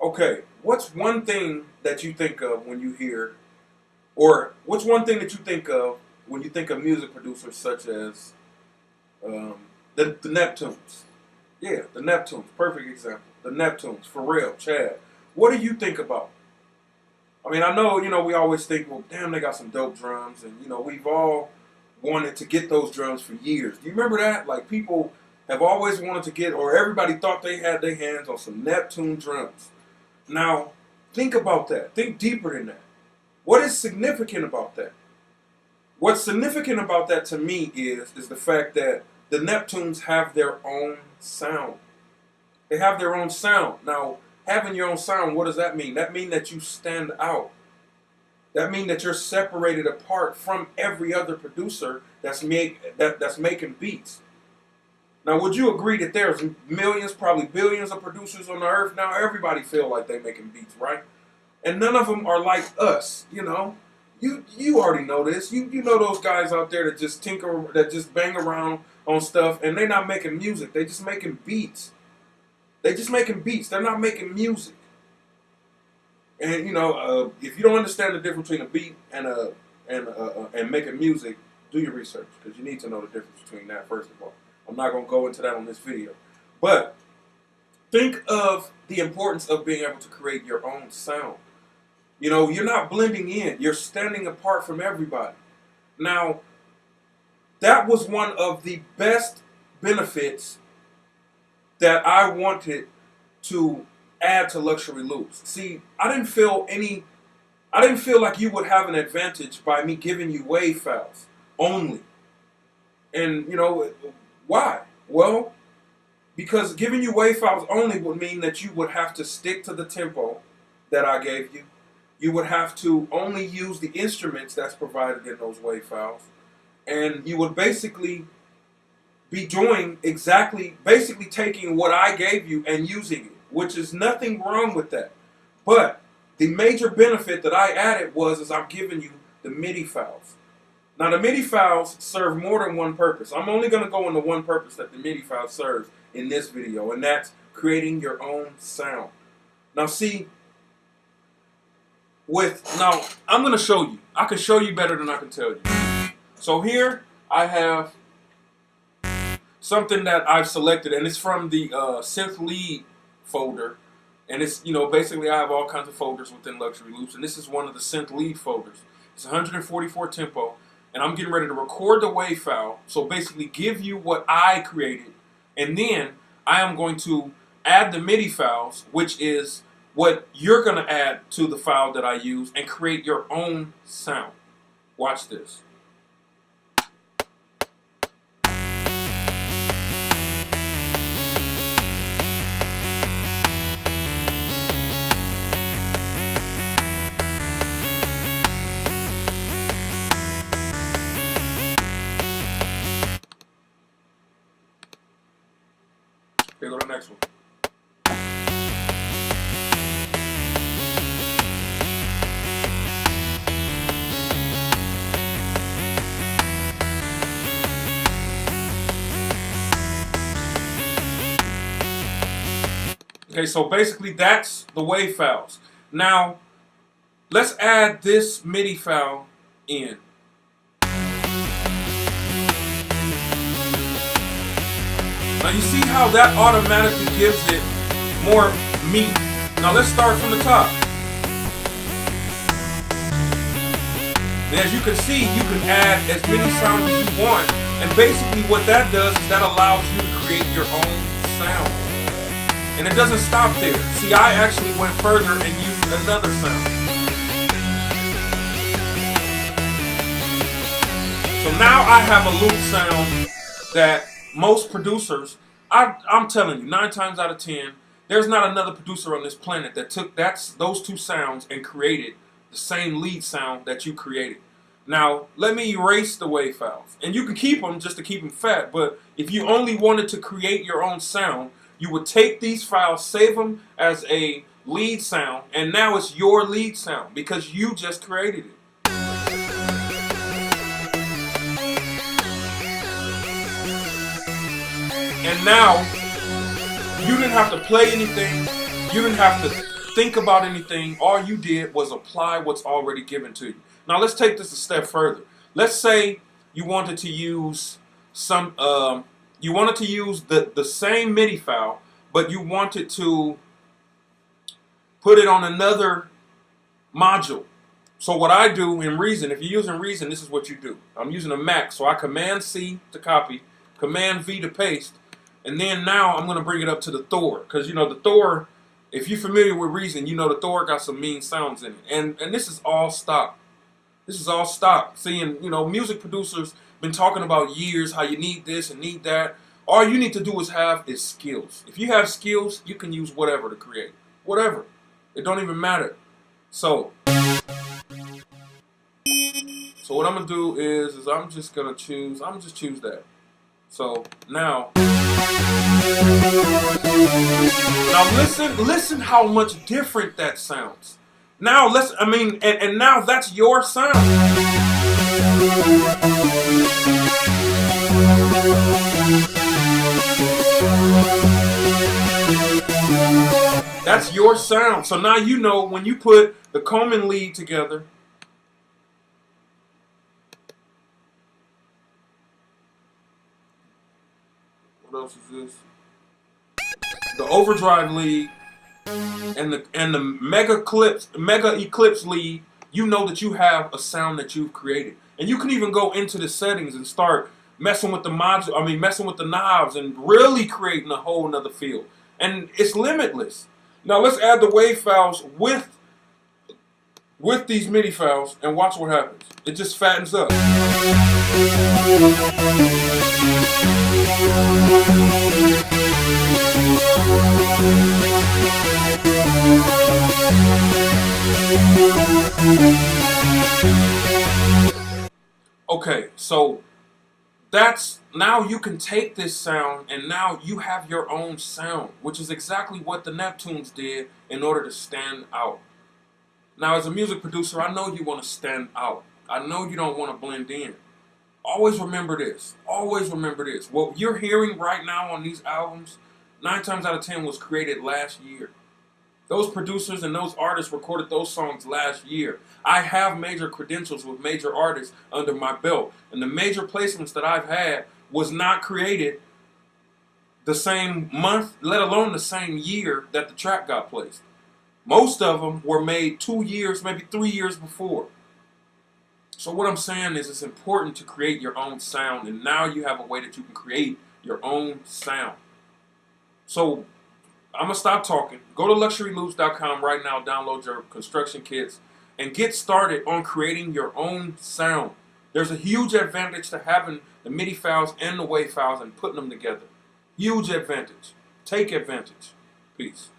Okay, what's one thing that you think of when you hear, or what's one thing that you think of when you think of music producers such as um, the Neptunes? Yeah, the Neptunes, perfect example. The Neptunes, Pharrell, Chad. What do you think about? I mean, I know, we always think, well, damn, they got some dope drums, and, we've all wanted to get those drums for years. Do you remember that? Like, people have always wanted to get, or everybody thought they had their hands on some Neptune drums. Now, think about that. Think deeper than that. What is significant about that? What's significant about that to me is the fact that the Neptunes have their own sound. They have their own sound. Now, having your own sound, what does that mean? That means that you stand out. That means that you're separated apart from every other producer that's making beats. Now, would you agree that there's millions, probably billions of producers on the earth now? Everybody feel like they're making beats, right? And none of them are like us, You already know this. You know those guys out there that just tinker, that just bang around on stuff, and they're not making music. They're just making beats. They're just making beats. They're not making music. And if you don't understand the difference between a beat and making music, do your research, because you need to know the difference between that. First of all, I'm not going to go into that on this video, but think of the importance of being able to create your own sound. You're not blending in. You're standing apart from everybody. Now, that was one of the best benefits that I wanted to add to Luxury Loops. See, I didn't feel like you would have an advantage by me giving you wave files only. And, why? Well, because giving you wave files only would mean that you would have to stick to the tempo that I gave you. You would have to only use the instruments that's provided in those wave files. And you would basically be doing basically taking what I gave you and using it, which is nothing wrong with that. But the major benefit that I added is I'm giving you the MIDI files. Now, the MIDI files serve more than one purpose. I'm only going to go into one purpose that the MIDI file serves in this video, and that's creating your own sound. Now, see, I'm going to show you. I can show you better than I can tell you. So here I have something that I've selected, and it's from the synth lead folder. And it's, basically I have all kinds of folders within Luxury Loops, and this is one of the synth lead folders. It's 144 tempo, and I'm getting ready to record the wave file, so basically give you what I created, and then I am going to add the MIDI files, which is what you're going to add to the file that I use, and create your own sound. Watch this. Here go to the next one. Okay, so basically that's the wave files. Now, let's add this MIDI file in. Now you see how that automatically gives it more meat. Now let's start from the top. And as you can see, you can add as many sounds as you want. And basically what that does is that allows you to create your own sound. And it doesn't stop there. See, I actually went further and used another sound. So now I have a loop sound that most producers I'm telling you, 9 times out of 10, there's not another producer on this planet that took those two sounds and created the same lead sound that you created. Now, let me erase the wave files. And you can keep them just to keep them fat, but if you only wanted to create your own sound, you would take these files, save them as a lead sound, and now it's your lead sound because you just created it. And now, you didn't have to play anything, you didn't have to think about anything, all you did was apply what's already given to you. Now let's take this a step further. Let's say you wanted to use the same MIDI file, but you wanted to put it on another module. So what I do in Reason, if you're using Reason, this is what you do. I'm using a Mac, so I Command C to copy, Command V to paste, and then now I'm going to bring it up to the Thor, because you know the Thor, if you're familiar with Reason, you know the Thor got some mean sounds in it, and this is all stock. This is all stock. Seeing, you know, music producers been talking about years how you need this and need that. All you need to do is skills. If you have skills, you can use whatever to create. Whatever. It don't even matter. So what I'm gonna do is I'm just choose that. So now listen how much different that sounds. Now and now that's your sound. That's your sound. So now you know when you put the Coleman lead together. What else is this? The overdrive lead and the mega eclipse lead, you know that you have a sound that you've created. And you can even go into the settings and start messing with the messing with the knobs and really creating a whole nother feel. And it's limitless. Now let's add the wave files with these MIDI files and watch what happens. It just fattens up. Okay, so now you can take this sound and now you have your own sound, which is exactly what the Neptunes did in order to stand out. Now, as a music producer, I know you want to stand out. I know you don't want to blend in. Always remember this. Always remember this. What you're hearing right now on these albums, 9 times out of 10 was created last year. Those producers and those artists recorded those songs last year. I have major credentials with major artists under my belt. And the major placements that I've had was not created the same month, let alone the same year that the track got placed. Most of them were made 2 years, maybe 3 years before. So what I'm saying is it's important to create your own sound. And now you have a way that you can create your own sound. So I'm going to stop talking. Go to luxuryloops.com right now, download your construction kits, and get started on creating your own sound. There's a huge advantage to having the MIDI files and the wave files and putting them together. Huge advantage. Take advantage. Peace.